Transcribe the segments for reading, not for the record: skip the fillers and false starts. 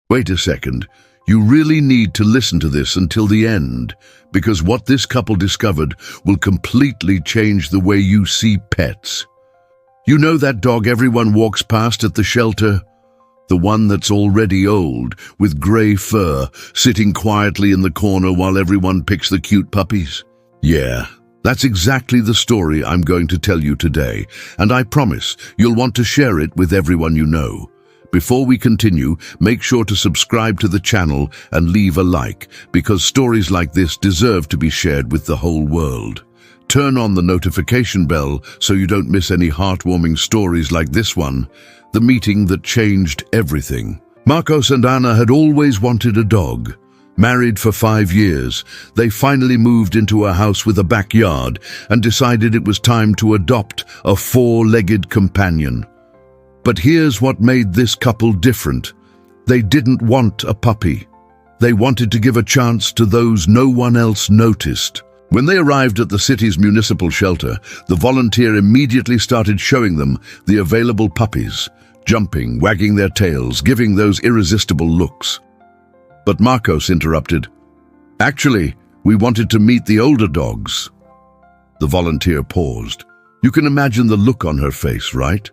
Wait a second. You really need to listen to this until the end, because what this couple discovered will completely change the way you see pets. You know that dog everyone walks past at the shelter? The one that's already old, with grey fur, sitting quietly in the corner while everyone picks the cute puppies? Yeah, that's exactly the story I'm going to tell you today, and I promise you'll want to share it with everyone you know. Before we continue, make sure to subscribe to the channel and leave a like, because stories like this deserve to be shared with the whole world. Turn on the notification bell so you don't miss any heartwarming stories like this one, the meeting that changed everything. Marcos and Anna had always wanted a dog. Married for 5 years, they finally moved into a house with a backyard and decided it was time to adopt a 4-legged companion. But here's what made this couple different. They didn't want a puppy. They wanted to give a chance to those no one else noticed. When they arrived at the city's municipal shelter, the volunteer immediately started showing them the available puppies, jumping, wagging their tails, giving those irresistible looks. But Marcos interrupted. Actually, we wanted to meet the older dogs. The volunteer paused. You can imagine the look on her face, right?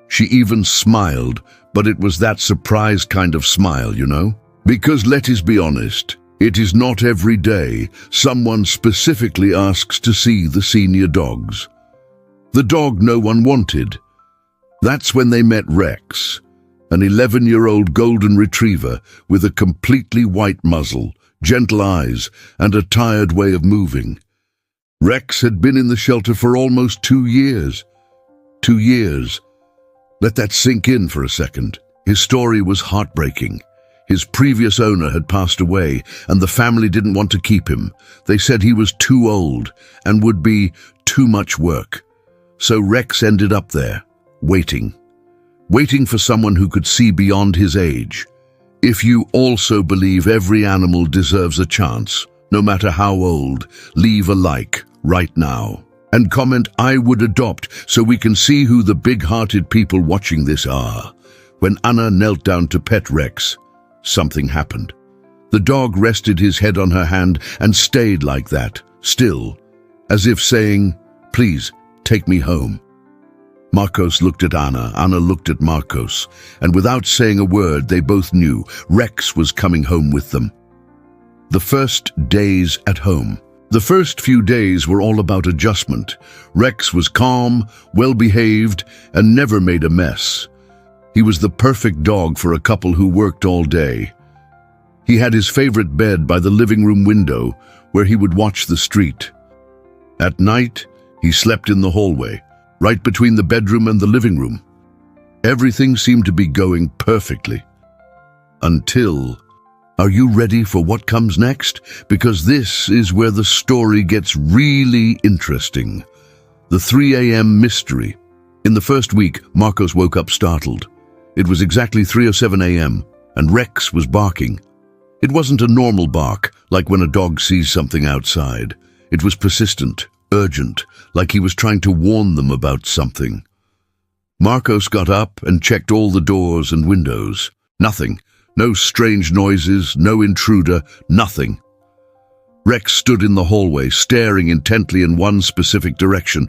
She even smiled, but it was that surprise kind of smile, you know? Because let us be honest, it is not every day someone specifically asks to see the senior dogs. The dog no one wanted. That's when they met Rex, an 11-year-old golden retriever with a completely white muzzle, gentle eyes, and a tired way of moving. Rex had been in the shelter for almost 2 years. 2 years. Let that sink in for a second. His story was heartbreaking. His previous owner had passed away, and the family didn't want to keep him. They said he was too old and would be too much work. So Rex ended up there, waiting for someone who could see beyond his age. If you also believe every animal deserves a chance, no matter how old, leave a like right now. And comment I would adopt so we can see who the big-hearted people watching this are. When Anna knelt down to pet Rex, something happened. The dog rested his head on her hand and stayed like that, still, as if saying, please, take me home. Marcos looked at Anna, Anna looked at Marcos, and without saying a word, they both knew Rex was coming home with them. The first days at home. The first few days were all about adjustment. Rex was calm, well-behaved, and never made a mess. He was the perfect dog for a couple who worked all day. He had his favorite bed by the living room window, where he would watch the street. At night, he slept in the hallway, right between the bedroom and the living room. Everything seemed to be going perfectly. Until... Are you ready for what comes next? Because this is where the story gets really interesting. The 3 a.m. mystery. In the first week, Marcos woke up startled. It was exactly 3:07 a.m., and Rex was barking. It wasn't a normal bark, like when a dog sees something outside. It was persistent, urgent, like he was trying to warn them about something. Marcos got up and checked all the doors and windows. Nothing. No strange noises, no intruder, nothing. Rex stood in the hallway, staring intently in one specific direction.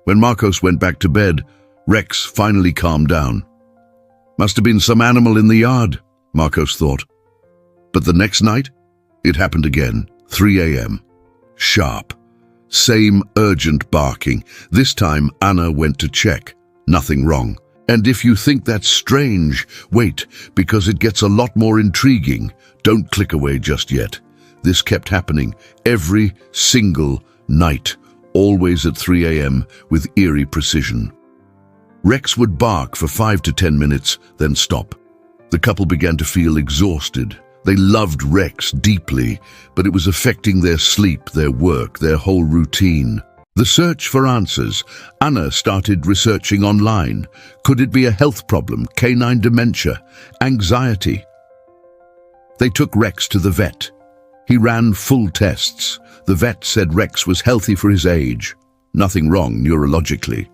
When Marcos went back to bed, Rex finally calmed down. Must have been some animal in the yard, Marcos thought. But the next night, it happened again, 3 a.m. Sharp. Same urgent barking. This time, Anna went to check. Nothing wrong. And if you think that's strange, wait, because it gets a lot more intriguing. Don't click away just yet. This kept happening every single night, always at 3 a.m. with eerie precision. Rex would bark for 5 to 10 minutes, then stop. The couple began to feel exhausted. They loved Rex deeply, but it was affecting their sleep, their work, their whole routine. The search for answers. Anna started researching online. Could it be a health problem, canine dementia, anxiety? They took Rex to the vet. He ran full tests. The vet said Rex was healthy for his age. Nothing wrong neurologically.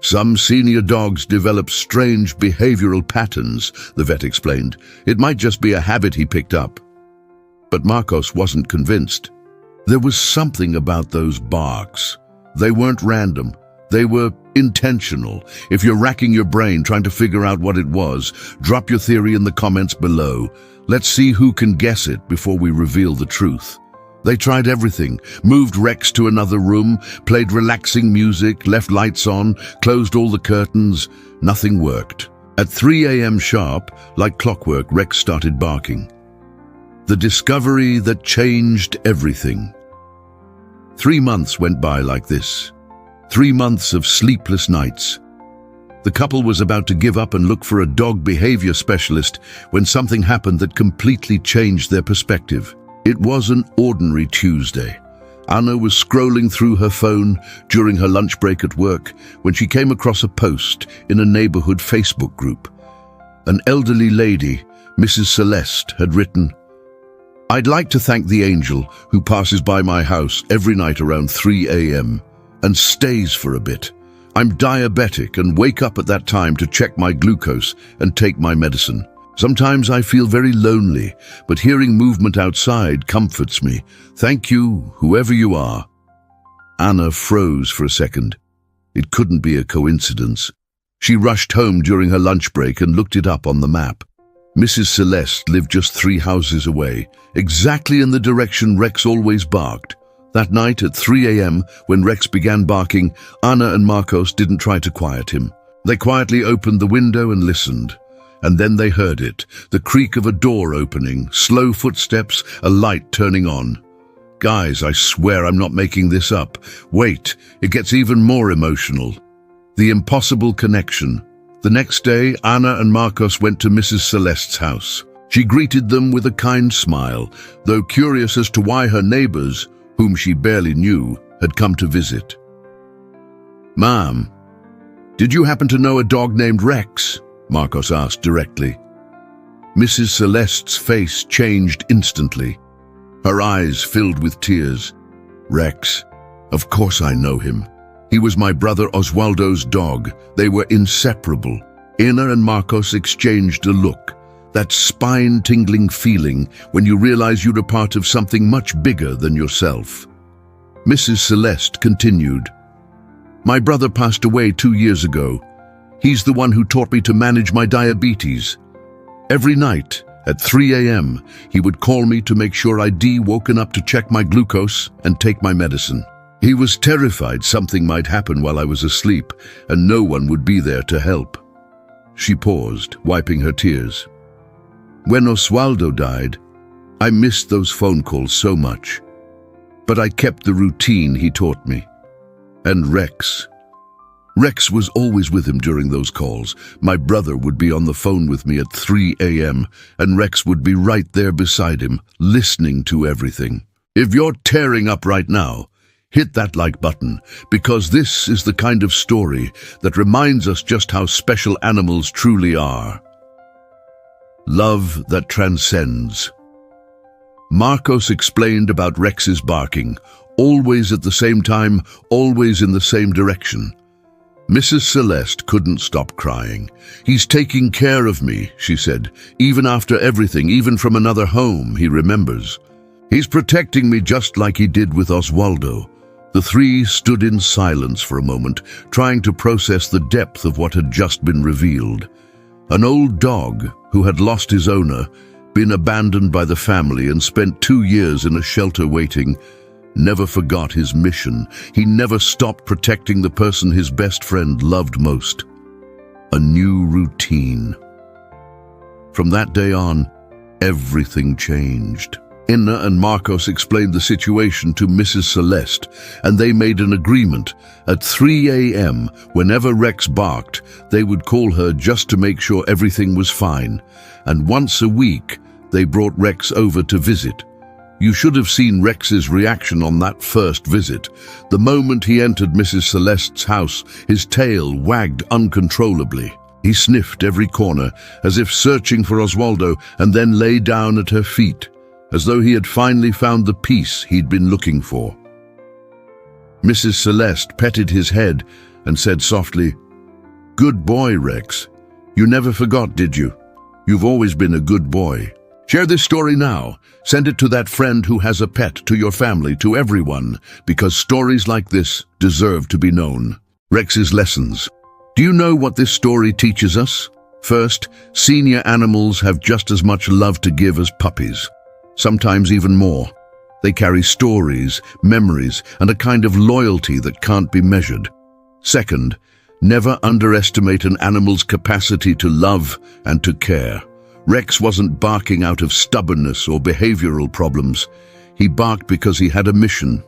Some senior dogs develop strange behavioral patterns, the vet explained. It might just be a habit he picked up. But Marcos wasn't convinced. There was something about those barks. They weren't random. They were intentional. If you're racking your brain trying to figure out what it was, drop your theory in the comments below. Let's see who can guess it before we reveal the truth. They tried everything, moved Rex to another room, played relaxing music, left lights on, closed all the curtains. Nothing worked. At 3 a.m. sharp, like clockwork, Rex started barking. The discovery that changed everything. 3 months went by like this. 3 months of sleepless nights. The couple was about to give up and look for a dog behavior specialist when something happened that completely changed their perspective. It was an ordinary Tuesday. Anna was scrolling through her phone during her lunch break at work when she came across a post in a neighborhood Facebook group. An elderly lady, Mrs. Celeste, had written, "I'd like to thank the angel who passes by my house every night around 3 a.m. and stays for a bit. I'm diabetic and wake up at that time to check my glucose and take my medicine. Sometimes I feel very lonely, but hearing movement outside comforts me. Thank you, whoever you are." Anna froze for a second. It couldn't be a coincidence. She rushed home during her lunch break and looked it up on the map. Mrs. Celeste lived just 3 houses away, exactly in the direction Rex always barked. That night at 3 a.m., when Rex began barking, Anna and Marcos didn't try to quiet him. They quietly opened the window and listened. And then they heard it, the creak of a door opening, slow footsteps, a light turning on. Guys, I swear I'm not making this up. Wait, it gets even more emotional. The impossible connection. The next day, Anna and Marcos went to Mrs. Celeste's house. She greeted them with a kind smile, though curious as to why her neighbors, whom she barely knew, had come to visit. "Ma'am, did you happen to know a dog named Rex?" Marcos asked directly. Mrs. Celeste's face changed instantly. Her eyes filled with tears. "Rex, of course I know him. He was my brother Oswaldo's dog. They were inseparable." Anna and Marcos exchanged a look. That spine-tingling feeling when you realize you're a part of something much bigger than yourself. Mrs. Celeste continued, "My brother passed away 2 years ago. He's the one who taught me to manage my diabetes. Every night, at 3 a.m., he would call me to make sure I'd woken up to check my glucose and take my medicine. He was terrified something might happen while I was asleep, and no one would be there to help." She paused, wiping her tears. "When Oswaldo died, I missed those phone calls so much. But I kept the routine he taught me. And Rex was always with him during those calls. My brother would be on the phone with me at 3 a.m., and Rex would be right there beside him, listening to everything. If you're tearing up right now, hit that like button, because this is the kind of story that reminds us just how special animals truly are. Love that transcends. Marcos explained about Rex's barking, always at the same time, always in the same direction. Mrs. Celeste couldn't stop crying. "He's taking care of me," she said, "even after everything, even from another home, he remembers. He's protecting me just like he did with Oswaldo." The three stood in silence for a moment, trying to process the depth of what had just been revealed. An old dog who had lost his owner, been abandoned by the family and spent 2 years in a shelter waiting, never forgot his mission. He never stopped protecting the person his best friend loved most. A new routine. From that day on, everything changed. Anna and Marcos explained the situation to Mrs. Celeste, and they made an agreement. At 3 a.m., whenever Rex barked, they would call her just to make sure everything was fine. And once a week, they brought Rex over to visit. You should have seen Rex's reaction on that first visit. The moment he entered Mrs. Celeste's house, his tail wagged uncontrollably. He sniffed every corner, as if searching for Oswaldo, and then lay down at her feet, as though he had finally found the peace he'd been looking for. Mrs. Celeste petted his head and said softly, Good boy, Rex. You never forgot, did you? You've always been a good boy. Share this story now. Send it to that friend who has a pet, to your family, to everyone, because stories like this deserve to be known. Rex's lessons. Do you know what this story teaches us? First, senior animals have just as much love to give as puppies, sometimes even more. They carry stories, memories, and a kind of loyalty that can't be measured. Second, never underestimate an animal's capacity to love and to care. Rex wasn't barking out of stubbornness or behavioral problems. He barked because he had a mission.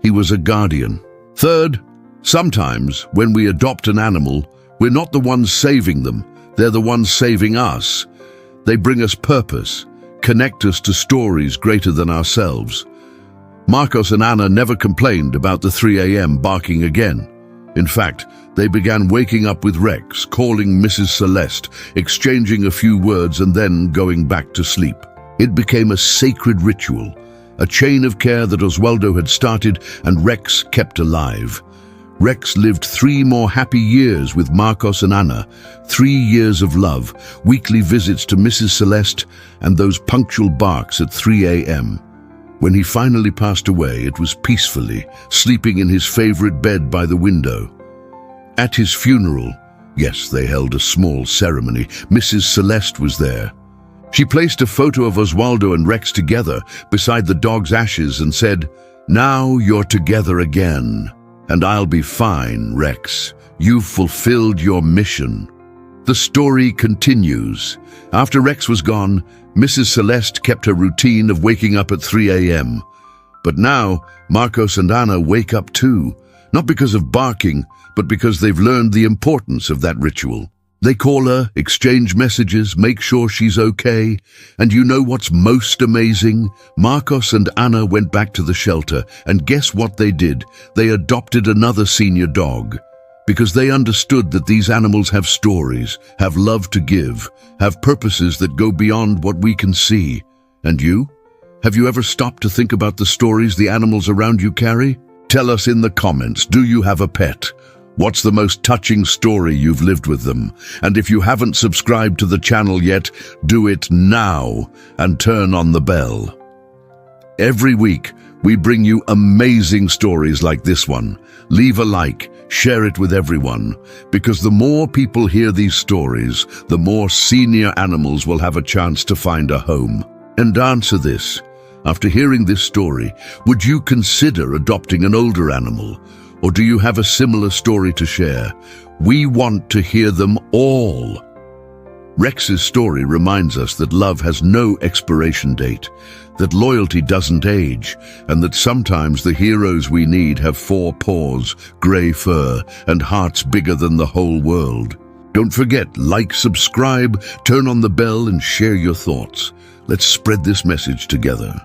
He was a guardian. Third, sometimes when we adopt an animal, we're not the ones saving them. They're the ones saving us. They bring us purpose, connect us to stories greater than ourselves. Marcos and Anna never complained about the 3 a.m. barking again. In fact, they began waking up with Rex, calling Mrs. Celeste, exchanging a few words and then going back to sleep. It became a sacred ritual, a chain of care that Oswaldo had started and Rex kept alive. Rex lived 3 more happy years with Marcos and Anna, 3 years of love, weekly visits to Mrs. Celeste, and those punctual barks at 3 a.m. When he finally passed away, it was peacefully, sleeping in his favorite bed by the window. At his funeral, yes, they held a small ceremony, Mrs. Celeste was there. She placed a photo of Oswaldo and Rex together beside the dog's ashes and said, "Now you're together again. And I'll be fine, Rex. You've fulfilled your mission." The story continues. After Rex was gone, Mrs. Celeste kept her routine of waking up at 3 a.m. But now, Marcos and Anna wake up too, not because of barking, but because they've learned the importance of that ritual. They call her, exchange messages, make sure she's okay. And you know what's most amazing? Marcos and Anna went back to the shelter, and guess what they did? They adopted another senior dog. Because they understood that these animals have stories, have love to give, have purposes that go beyond what we can see. And you? Have you ever stopped to think about the stories the animals around you carry? Tell us in the comments, do you have a pet? What's the most touching story you've lived with them? And if you haven't subscribed to the channel yet, do it now and turn on the bell. Every week, we bring you amazing stories like this one. Leave a like, share it with everyone, because the more people hear these stories, the more senior animals will have a chance to find a home. And answer this. After hearing this story, would you consider adopting an older animal? Or do you have a similar story to share? We want to hear them all. Rex's story reminds us that love has no expiration date, that loyalty doesn't age, and that sometimes the heroes we need have 4 paws, grey fur, and hearts bigger than the whole world. Don't forget, like, subscribe, turn on the bell, and share your thoughts. Let's spread this message together.